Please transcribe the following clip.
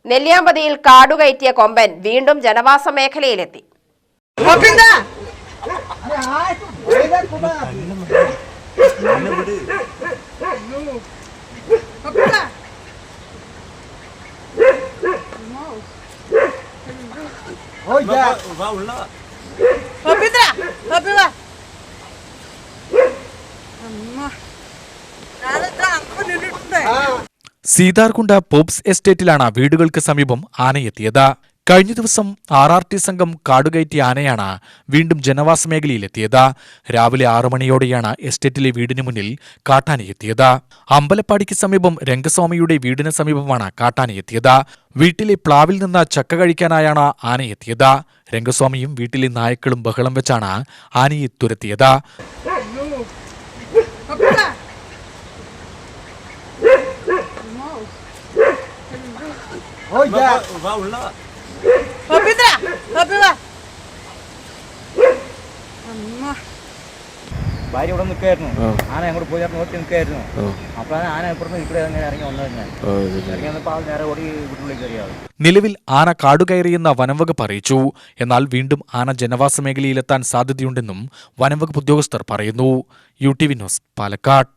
നെല്ലിയാമ്പതിയിൽ കാടുകയറ്റിയ കൊമ്പൻ വീണ്ടും ജനവാസ മേഖലയിലെത്തി. സീതാർകുണ്ട പോപ്സ് എസ്റ്റേറ്റിലാണ് വീടുകൾക്ക് സമീപം ആനയെത്തിയത്. കഴിഞ്ഞ ദിവസം RRT സംഘം കാടുകയറ്റിയ ആനയാണ് വീണ്ടും ജനവാസ മേഖലയിലെത്തിയത്. രാവിലെ 6 മണിയോടെയാണ് എസ്റ്റേറ്റിലെ വീടിന് മുന്നിൽ കാട്ടാനയെത്തിയത്. അമ്പലപ്പാടിക്ക് സമീപം രംഗസ്വാമിയുടെ വീടിന് സമീപമാണ് കാട്ടാനയെത്തിയത്. വീട്ടിലെ പ്ലാവിൽ നിന്ന് ചക്ക കഴിക്കാനായാണ് ആനയെത്തിയത്. രംഗസ്വാമിയും വീട്ടിലെ നായ്ക്കളും ബഹളം വെച്ചാണ് ആനയെ തുരത്തിയത്. ഭാര്യ ഇവിടെ നിൽക്കായിരുന്നു. ആന അങ്ങോട്ട് പോയി നോക്കി നിൽക്കായിരുന്നു. അപ്പോഴാണ് ആന ഇപ്പുറത്ത് ഇവിടെ ഇറങ്ങി വന്നത് തന്നെ. ഇറങ്ങി വന്നപ്പോൾ ആൾ നേരെ ഓടി വീട്ടിലേക്ക് കയറിയാവും. നിലവിൽ ആന കാടുകയറിയെന്ന് വനംവകുപ്പ് അറിയിച്ചു. എന്നാൽ വീണ്ടും ആന ജനവാസ മേഖലയിലെത്താൻ സാധ്യതയുണ്ടെന്നും വനംവകുപ്പ് ഉദ്യോഗസ്ഥർ പറയുന്നു. UTV news, Palakkad.